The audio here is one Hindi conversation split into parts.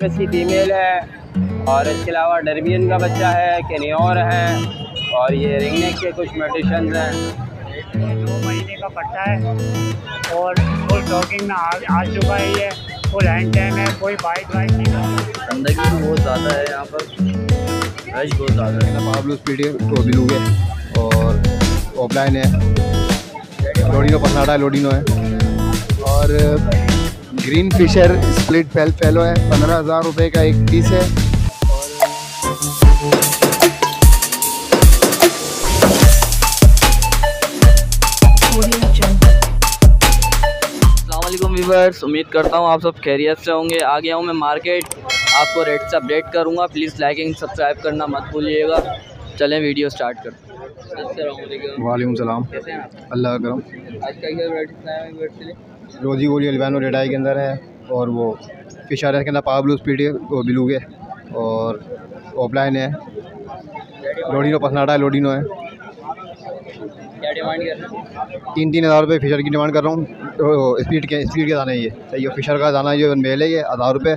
सी फीमेल है और इसके अलावा डरबियन का बच्चा है, केनियोर है और ये रिंगनेक के कुछ म्यूटेशंस हैं। 2 महीने का पट्टा है और फुल टॉकिंग में आ चुका है। ये फुल हैंड टाइम है, कोई बाइट नहीं करता। गंदगी भी बहुत ज़्यादा है यहाँ पर, रश बहुत ज़्यादा है। पाब्लो स्पीड टोबिलू है और ऑफलाइन है, लोडिनो पसनाडा लोडिनो है और ग्रीन फिशर स्प्लिट फेलो है। 15,000 रुपये का एक पीस है। अस्सलामुअलैकुम व्यूअर्स, उम्मीद करता हूँ आप सब खैरियत से होंगे। आ गया हूँ मैं मार्केट, आपको रेट से अपडेट करूँगा। प्लीज़ लाइक एंड सब्सक्राइब करना मत भूलिएगा। चलें वीडियो स्टार्ट करते हैं। वालेकुम सलाम, कैसे हैं आप? अल्लाह करम। आज का क्या रेट है? रोजी गोली अल्बानो रेडाई के अंदर है और वो फिशर है के अंदर पाब्लो स्पीड है वो बिलू है और ऑफलाइन है, लोडिनो पसनाडा लोडिनो है। क्या डिमांड कर रहे हैं? 3,000 रुपये फिशर की डिमांड कर रहा हूँ। तो स्पीड के दाना है ये सही है। फिशर का दाना जो मेल है ये 1,000 रुपये,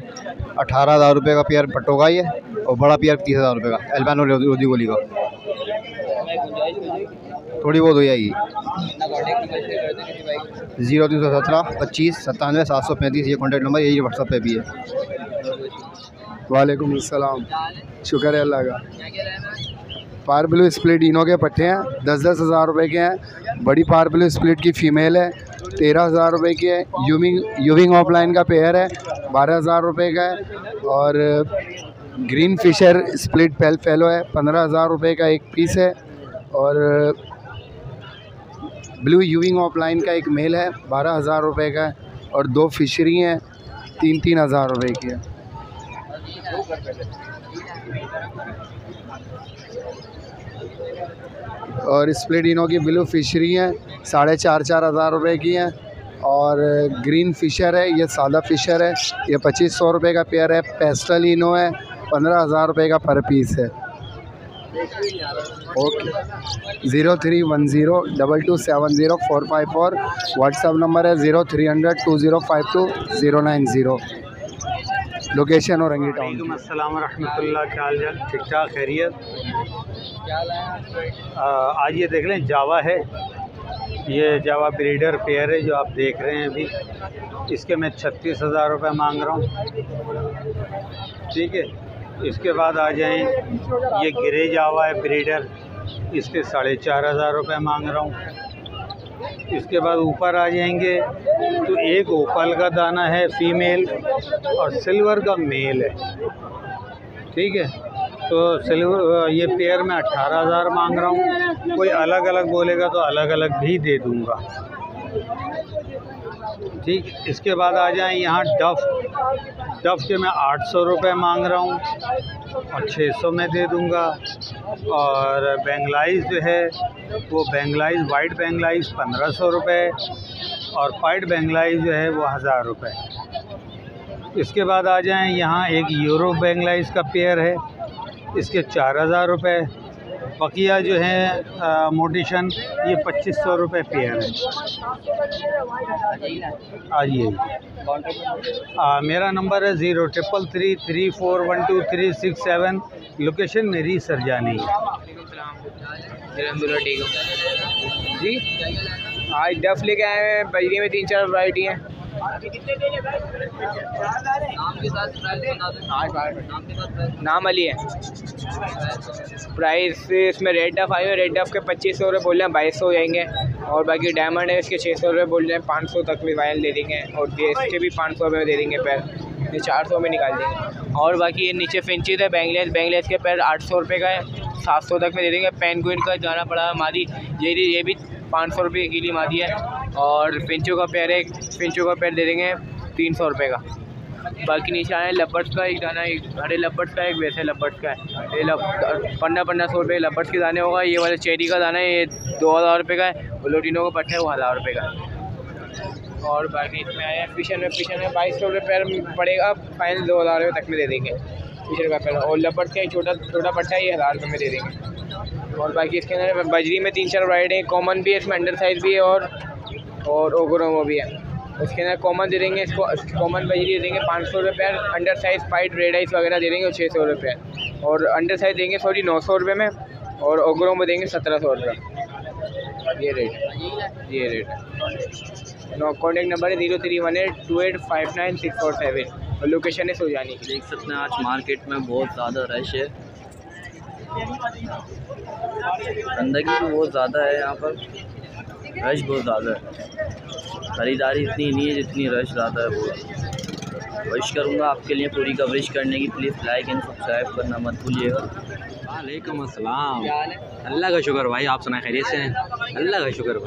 18,000 रुपये का पेयर पट्टों का ये और बड़ा पेयर 30,000 रुपये का अल्बानो रोजी गोली का। थोड़ी बहुत हो जाएगी। 0317 25 97 735 ये कॉन्टैक्ट नंबर, यही व्हाट्सअप पे भी है। वालेकुम अस्सलाम, शुक्र है अल्लाह का। पारब्लू स्प्लिट इनो के पट्टे हैं, 10-10 हज़ार रुपये के हैं। बड़ी पारब्लू स्प्लिट की फ़ीमेल है, 13,000 रुपये की है। यूविंग ऑफलाइन का पेयर है, 12,000 रुपये का है और ग्रीन फिशर स्प्लिट फेलो है, 15,000 रुपये का एक पीस है और ब्लू यूविंग ऑफलाइन का एक मेल है, 12,000 रुपये का है और 2 फिशरी हैं, 3-3 हज़ार रुपये की है। और स्प्लिटिनो की ब्लू फिशरी हैं, 4,500 हज़ार रुपये की हैं और ग्रीन फिशर है, ये सादा फिशर है, ये 2,500 रुपये का पेयर है। पेस्टल इनो है, 15,000 रुपये का पर पीस है। ओके, 0310 2270 454 व्हाट्सअप नंबर है 0300 2052 090। लोकेशन और रंगी टाउन। वालेकुम अस्सलाम व रहमतुल्लाह। क्या हाल चाल? ठीक ठाक, खैरियत। आज ये देख लें, जावा है, ये जावा ब्रीडर पेयर है जो आप देख रहे हैं अभी। इसके मैं 36,000 रुपये मांग रहा हूँ, ठीक है। इसके बाद आ जाएं, ये गिरे जावा है ब्रीडर, इसके 4,500 रुपये मांग रहा हूँ। इसके बाद ऊपर आ जाएंगे तो एक ओपल का दाना है फीमेल और सिल्वर का मेल है, ठीक है। तो सिल्वर ये पेयर में 18,000 मांग रहा हूँ। कोई अलग अलग बोलेगा तो अलग अलग भी दे दूँगा, ठीक। इसके बाद आ जाएं यहाँ डफ के मैं 800 रुपये मांग रहा हूँ और 600 में दे दूँगा। और बेंगलाइज जो है वो बेंगलाइज वाइट बेंगलाइज 1,500 रुपये और वाइट बेंगलाइज जो है वो 1,000 रुपये। इसके बाद आ जाएं यहाँ एक यूरो बेंगलाइज का पेयर है, इसके 4,000 रुपये। बकिया जो है मोटिशन ये 2,500 रुपये पेयर है। आइए, मेरा नंबर है 0333 3412 लोकेशन मेरी सरजानी है जी। आज डफ लेके आए हैं, बजरी में 3-4 वैरायटी हैं। नाम अली है। प्राइस इसमें रेड डफ आए हुए, रेड डफ के 2,500 रुपये बोल रहे हैं, 2,200 हो जाएंगे। और बाकी डायमंड है, इसके 600 रुपये बोल रहे हैं, 500 तक में वायल दे देंगे और इसके भी 500 रुपये में दे देंगे पैर, ये 400 में निकाल देंगे। और बाकी ये नीचे फिंचीज है, बेंगलेस के पैर 800 रुपये का है, 700 तक में दे देंगे। पेंगुइन का जाना पड़ा मादी, ये भी 500 रुपये की गिली मादी है। और पिंचो का पैर दे देंगे 300 रुपये का। बाकी नीचे आए लपट्स का एक दाना, एक हरे लपट्स का, एक वैसे लपट्स का है। ये 1500 रुपये लपट्स के दाने होगा। ये वाला चेरी का दाना है, ये 2,000 रुपये का है। और लोटिनो का पट्टा है, वो 1,000 रुपये का है। और बाकी इसमें आए फिशर में 2,200 रुपये पैर पड़ेगा, फाइनल 2,000 रुपये तक में दे देंगे फिशर का पैर। और लपट्स का एक छोटा पट्टा है, ये 1,000 रुपये में दे देंगे। और बाकी इसके अंदर बजरी में 3-4 वैरायटी है, कॉमन भी है, इसमें अंडर साइज़ भी है और ओगोरोमो भी है। उसके अंदर कॉमन दे देंगे, इसको कॉमन वही दे देंगे 500 रुपये पैर। Under size fight red ice वगैरह दे देंगे वो 600 रुपये, और अंडर साइज़ देंगे 900 रुपये में, और ओग्रो में देंगे 1700 रुपये। ये रेट कॉन्टैक्ट नंबर है 0318285964 और लोकेशन है सुजानी। देख सकते हैं आज मार्केट में बहुत ज़्यादा रश है, गंदगी भी बहुत ज़्यादा है यहाँ पर, रश बहुत ज़्यादा है। ख़रीदारी इतनी नहीं है जितनी रश ज़्यादा है। बहुत कोशिश करूँगा आपके लिए पूरी कवरेज करने की। प्लीज़ लाइक एंड सब्सक्राइब करना मत भूलिएगा। वालेकुम अस्सलाम। अल्लाह का शुक्र भाई, आप सुना खैरियत से हैं? अल्लाह का शुक्र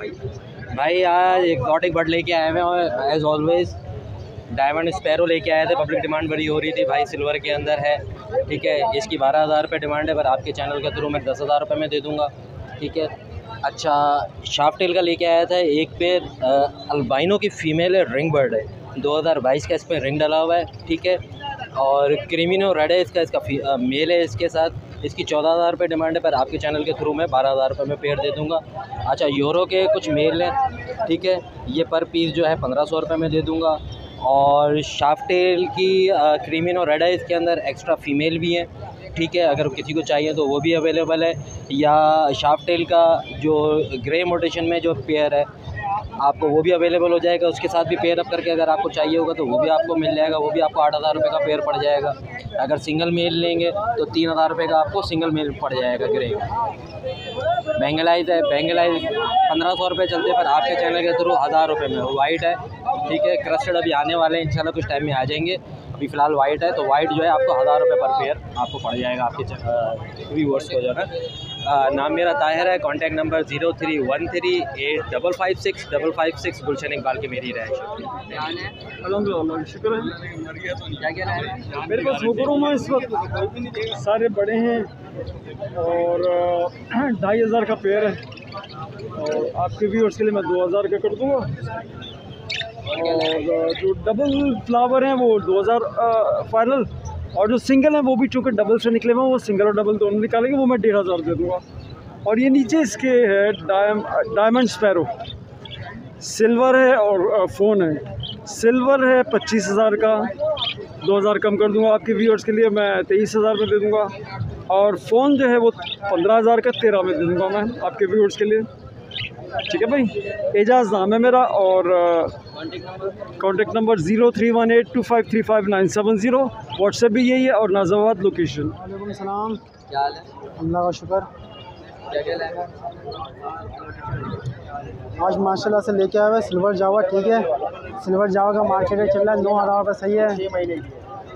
भाई आज एक्सोटिक बर्ड लेके आए हैं और एज़ ऑलवेज़ डायमंड स्पैरो लेके आए थे। पब्लिक डिमांड बड़ी हो रही थी भाई, सिल्वर के अंदर है, ठीक है। इसकी 12,000 रुपये डिमांड है, पर आपके चैनल के थ्रू मैं 10,000 रुपये में दे दूँगा, ठीक है। अच्छा, शार्प टेल का लेके आया था एक पेयर, अल्बाइनो की फ़ीमेल है, रिंग बर्ड है, 2022 का इस पर रिंग डला हुआ है, ठीक है। और क्रीमिनो रेड है इसका मेल है इसके साथ। इसकी 14,000 रुपये डिमांड है, पर आपके चैनल के थ्रू मैं 12,000 रुपये में पेयर दे दूँगा। अच्छा, यूरो के कुछ मेल हैं, ठीक है, ये पर पीस जो है 1,500 रुपये में दे दूँगा। और शाफ्टेल की क्रीमिनो रेड है, इसके अंदर एक्स्ट्रा फ़ीमेल भी हैं, ठीक है। अगर किसी को चाहिए तो वो भी अवेलेबल है। या शाफ्टेल का जो ग्रे मोटेशन में जो पेयर है आपको वो भी अवेलेबल हो जाएगा, उसके साथ भी पेयर अप करके अगर आपको चाहिए होगा तो वो भी आपको मिल जाएगा, वो भी आपको 8,000 रुपये का पेयर पड़ जाएगा। अगर सिंगल मेल लेंगे तो 3,000 रुपये का आपको सिंगल मेल पड़ जाएगा ग्रे। बेंगलाइज है, बेंगलाइज 1,500 रुपये चलते हैं, पर आपके चैनल के थ्रू 1,000 रुपये में। वाइट है, ठीक है, क्रस्टेड अभी आने वाले हैं, इंशाल्लाह कुछ टाइम में आ जाएंगे। अभी फ़िलहाल वाइट है, तो वाइट जो है आपको 1,000 रुपये पर पेयर आपको पड़ जाएगा आपके व्यूअर्स को जो है। नाम मेरा ताहिर है, कॉन्टैक्ट नंबर 0313855655 गुलशन इकबाल की मेरी रहा है। शुक्र है। मेरे पास हुक्रों में इस वक्त सारे बड़े हैं और 2,500 का पेयर है, और आपके व्यूअर्स के लिए मैं 2,000 का कर दूँगा। और जो डबल फ्लावर हैं वो 2,000 फाइनल, और जो सिंगल है वो भी चूँकि डबल से निकले हुए हैं, वो सिंगल और डबल दोनों निकालेंगे, वो मैं 1,500 दे दूँगा। और ये नीचे इसके है डायमंड स्पैरो, सिल्वर है और फ़ोन है। सिल्वर है 25,000 का, 2,000 कम कर दूँगा आपके व्यूअर्स के लिए, मैं 23,000 में दे दूँगा। और फ़ोन जो है वो 15,000 का 13 में दे दूँगा मैं आपके व्यूअर्स के लिए, ठीक है भाई। एजाज़ नाम है मेरा, और कॉन्टेक्ट नंबर 0318253590, व्हाट्सएप भी यही है, और नाज़ाबाद लोकेशन। वालेकुम सलाम। क्या हाल है? अल्लाह का शुक्र। क्या लेना? आज माशाल्लाह से लेके आया हुआ है सिल्वर जावा, ठीक है। सिल्वर जावा का मार्केट रेट चल रहा है 9,000 रुपये, सही है।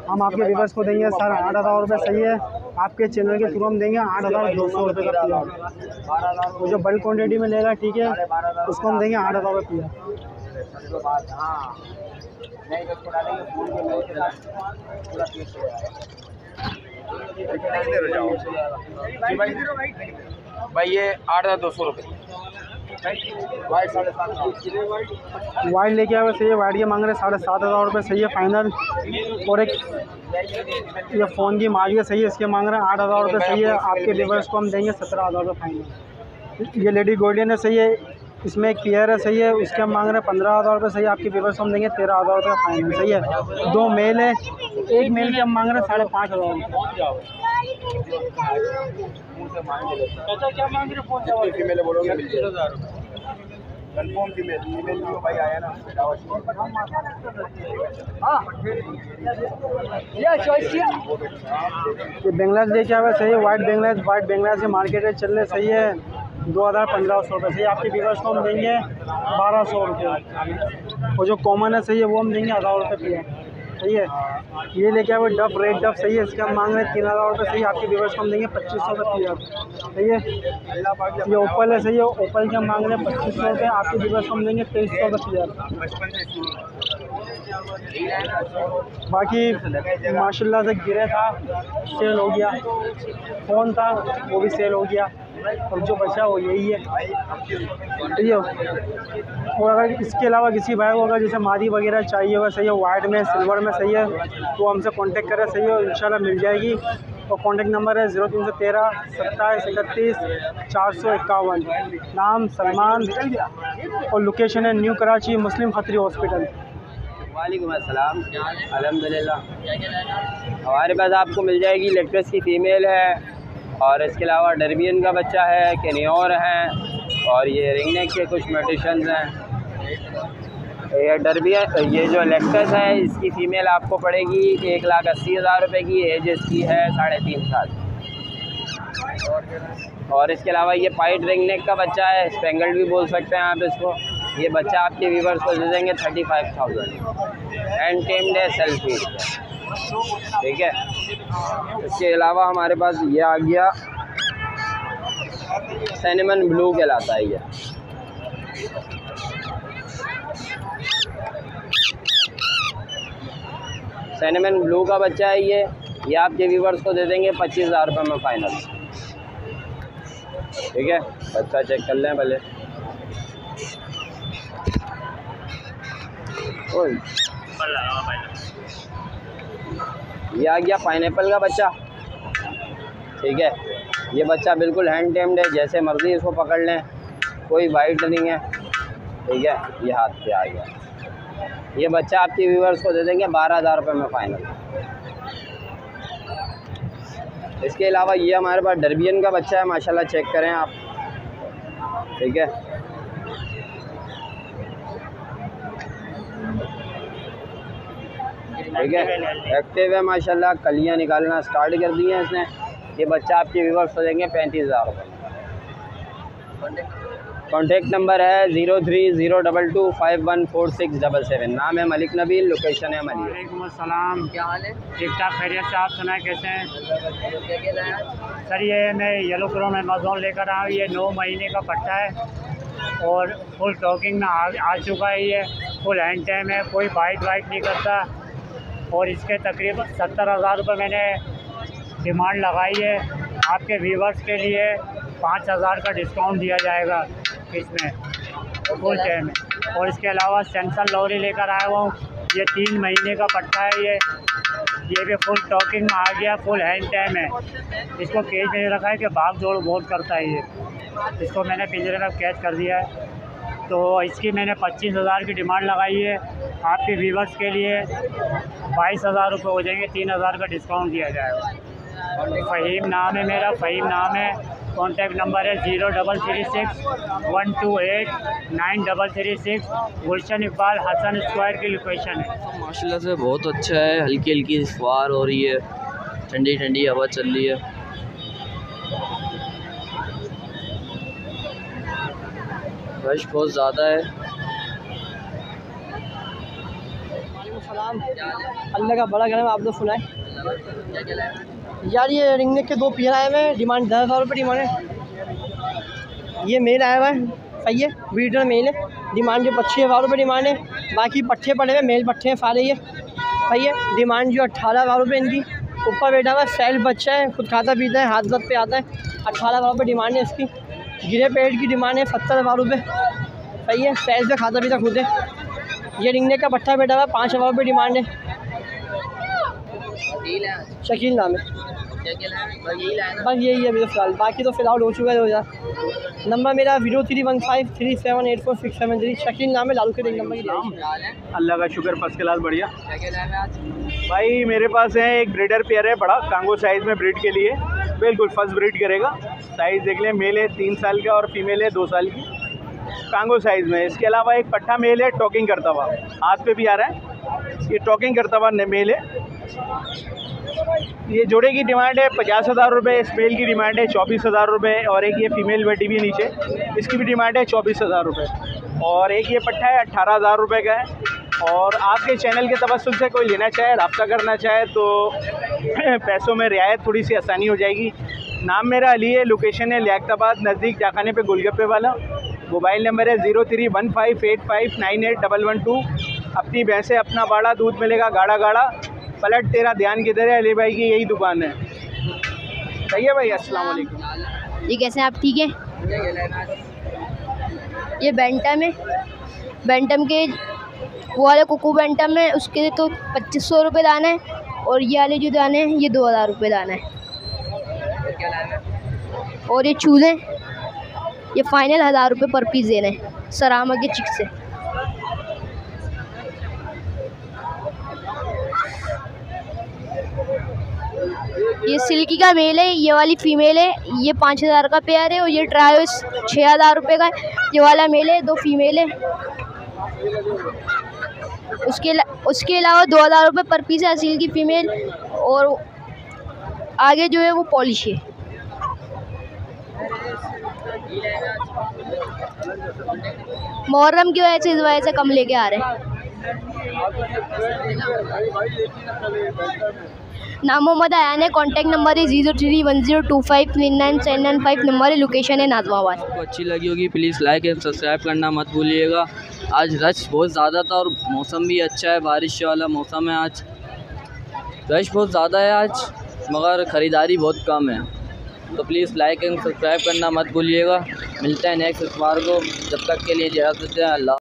हम आपके व्यूअर्स को देंगे सर 8,000 रुपये, सही है। आपके चैनल के थ्रू हम देंगे 8,200 रुपये का पिया। वो जो बल्क क्वान्टिटी में लेगा, ठीक है, उसको हम देंगे 8,000 रुपये पिया। भाई ये 8,200 रुपये। वाइट लेके आए हुए, सही है। वाइट ये मांग रहे 7,500 रुपये, सही है फाइनल। और एक ये फ़ोन की मार्जिन सही है, इसके मांग रहे हैं 8,000 रुपये, सही है। आपके व्यूअर्स को हम देंगे 17,000 रुपये फाइनल। ये लेडी गोल्डन है, सही है। इसमें एक पेयर है, सही है, उसके हम मांग रहे हैं 15,000 रुपये, सही है। आपके व्यूअर्स को हम देंगे 13,000 रुपये फाइनल, सही है। 2 मेल है, एक मेल के हम मांग रहे हैं 5,500 रुपये। क्या मांग रहे हैं? फीमेल बोलोगे कंफर्म फीमेल भाई आया ना। ये बेंगलादेश लेके आया हुआ, सही है। वाइट बेंगलादेश के मार्केट में चल रहे, सही है। 2,500 रुपये, सही है। आपके व्यूअर्स को हम देंगे 1,200 रुपये। और जो कॉमन है, सही है, वो हम देंगे 1,000 रुपये पिया, सही है। ये लेके आए हुए डब, रेड डब, सही है। इसका हम मांग रहे हैं 3,000 रुपये, सही है। आपके व्यूअर्स को हम देंगे 2,500 रुपये पिया, सही है। ये ओपल है, सही है। ओपल के हम मांग रहे हैं 2,500 रुपये, आपके व्यूअर्स को हम देंगे 2,300 रुपये पिया। बाकी माशाल्लाह से गिरे था, सेल हो गया। फ़ोन था वो भी सेल हो गया, और जो बचा वो यही है, सही है। और अगर इसके अलावा किसी भाई को अगर जैसे मादी वगैरह चाहिए होगा, सही है, वाइट में, सिल्वर में, सही है, तो हमसे कांटेक्ट करें, सही है, इंशाल्लाह मिल जाएगी। और कॉन्टेक्ट नंबर है 0313 27 31 451। नाम सलमान और लोकेशन है न्यू कराची मुस्लिम खत्री हॉस्पिटल। वालेकुम अस्सलाम। अल्हम्दुलिल्लाह। हमारे पास आपको मिल जाएगी लेक्टस की फ़ीमेल है और इसके अलावा डर्बियन का बच्चा है, कैनियोर है और ये रिंगनेक के कुछ म्यूटेशंस हैं। ये डर्बियन, ये जो लेक्टस है इसकी फ़ीमेल आपको पड़ेगी 1,80,000 रुपये की। एज इसकी है 3.5 साल। और इसके अलावा ये पाइट रिंगनेक का बच्चा है, स्पेंगल्ड भी बोल सकते हैं आप इसको। ये बच्चा आपके व्यूवर्स को दे देंगे 35,000 एंड टेम्ड है, सेल्फ फीड। ठीक है। इसके अलावा हमारे पास ये आ गया सिनेमन ब्लू कहलाता है ये। सिनेमन ब्लू का बच्चा है ये आपके व्यूवर्स को दे देंगे 25,000 रुपये में फाइनल। ठीक है, बच्चा चेक कर लें पहले। ये आ गया पाइनएप्पल का बच्चा। ठीक है, ये बच्चा बिल्कुल हैंड टेम्ड है, जैसे मर्ज़ी इसको पकड़ लें, कोई वाइट नहीं है। ठीक है, ये हाथ पे आ गया। ये बच्चा आपके व्यूवर्स को दे देंगे 12,000 रुपये में फाइनल। इसके अलावा ये हमारे पास डर्बियन का बच्चा है, माशाल्लाह चेक करें आप। ठीक है, ठीक है, एक्टिव है माशाल्लाह, कलियाँ निकालना स्टार्ट कर दी हैं इसने। ये बच्चा आपके व्यूवर्स को देंगे 35,000 रुपये। कॉन्टेक्ट नंबर है 0302251467। नाम है मलिक नबील, लोकेशन है मलिक। वालेकुम अस्सलाम। क्या हाल है? ठीक ठाक, खैरियत से। आप सुनाए कैसे हैं? सर ये मैं येलो क्रोम अमेज़ॉन लेकर आया हूँ। ये 9 महीने का पट्टा है और फुल टॉकिंग में आ चुका है। ये फुल हैंड टाइम है, कोई बाइट नहीं करता। और इसके तकरीबन 70,000 रुपये मैंने डिमांड लगाई है। आपके व्यूवर्स के लिए 5,000 का डिस्काउंट दिया जाएगा इसमें फुल टाइम में। और इसके अलावा सैमसंग लॉरी लेकर आया हुआ हूँ। ये 3 महीने का पट्टा है। ये भी फुल टॉकिंग में आ गया, फुल हैंड टाइम है। इसको केज में रखा है कि भाग दौड़ बहुत करता है ये। इसको मैंने पिंजरे में कैद कर दिया है। तो इसकी मैंने 25,000 की डिमांड लगाई है। आपके व्यूवर्स के लिए 22,000 रुपये हो जाएंगे, 3,000 का डिस्काउंट दिया जाएगा। फ़हीम नाम है मेरा, फ़हीम नाम है। कॉन्टैक्ट नंबर है 0336 गुलशन इकबाल हसन स्क्वायर की लोकेशन है। माशाल्लाह से बहुत अच्छा है, हल्की हल्की फुहार हो रही है, ठंडी ठंडी हवा चल रही है। रश बहुत ज़्यादा है। अल्लाह का बड़ा करम। आप लोग सुनाए यार, ये रिंगनेक के 2 पेयर आए हुए हैं। डिमांड 10,000 रुपये डिमांड है। ये मेल आया हुआ है, सही है, ब्रीडर मेल है। डिमांड जो 25,000 रुपये डिमांड है। बाकी पट्ठे पड़े हुए, मेल पट्ठे हैं सारे। ये सही है, डिमांड जो 18,000 रुपये इनकी। ऊपर बैठा हुआ सेल्फ बच्चा है, खुद खाता पीता है, हाथ दर्द पे आता है। 18,000 रुपये डिमांड है इसकी। गिरे पेड़ की डिमांड है 70,000 रुपये। सही है, सेल्फ पे खाता पीता खुद है। ये रिंगनेक का पट्ठा बैठा हुआ है, 5,000 रुपये डिमांड है। शकील नाम है, बस यही है मेरा फ़िलहाल। बाकी तो फ़िलहाल हो चुका है 2000। नंबर मेरा 0315378467। शकील नाम है, लालू के रिंग नंबर की नाम। अल्लाह का शुक्र, फर्स्ट क्लास, बढ़िया। भाई मेरे पास है एक ब्रीडर पेयर है, बड़ा कांगो साइज़ में ब्रीड के लिए, बिल्कुल फर्स्ट ब्रीड करेगा। साइज़ देख लें, मेल है 3 साल का और फीमेल है 2 साल की, कांगो साइज़ में। इसके अलावा एक पट्ठा मेल है, टॉकिंग करता हुआ, हाथ पे भी आ रहा है। ये टॉकिंग करता हुआ मेल है। ये जोड़े की डिमांड है 50,000 रुपये। इस मेल की डिमांड है 24,000 रुपये। और एक ये फीमेल बैठी भी नीचे, इसकी भी डिमांड है 24,000 रुपये। और एक ये पट्ठा है 18,000 रुपये का है। और आपके चैनल के तवस्सुल से कोई लेना चाहे, रब्ता करना चाहे तो पैसों में रियायत थोड़ी सी आसानी हो जाएगी। नाम मेरा अली है, लोकेशन है लियाकताबाद, नज़दीक जाखाने पे गोलगप्पे वाला। मोबाइल नंबर है 031585981112। अपनी भैंसे, अपना बाड़ा, दूध मिलेगा गाढ़ा गाढ़ा। पलट तेरा ध्यान किधर है, अली भाई की यही दुकान है। सही है भाई, अस्सलाम वालेकुम। ये कैसे हैं आप? ठीक है। ये बैंटम है, बैंटम के वो वाले कुकू बैंटम है, उसके तो 2500 रुपये दाना है। और ये वाले जो दाने हैं ये 2,000 रुपये दाना है। क्या लाए हैं? और ये चूज़े ये फाइनल 1000 रुपये पर पीस दे रहे हैं सरामा के चिक से। ये सिल्की का मेल है, ये वाली फीमेल है, ये 5000 का पेयर है। और ये ट्रायोस 6000 रुपये का है। ये वाला मेल है, 2 फीमेल है। उसके अलावा 2000 रुपये पर पीस है असील की फ़ीमेल। और आगे जो है वो पॉलिश है। मुहर्रम की वजह से इस वजह से कम लेके आ रहे हैं। नाम मोहम्मद आयान है। कॉन्टैक्ट नंबर है 031025997995। नंबर है, लोकेशन है नाज़माबाद। आपको अच्छी लगी होगी प्लीज़ लाइक एंड सब्सक्राइब करना मत भूलिएगा। आज रश बहुत ज़्यादा था और मौसम भी अच्छा है, बारिश वाला मौसम है। आज रश बहुत ज़्यादा है आज, मगर ख़रीदारी बहुत कम है। तो प्लीज़ लाइक एंड सब्सक्राइब करना मत भूलिएगा। मिलते हैं नेक्स्ट इतवार को, जब तक के लिए इजाज़त दें। अल्लाह।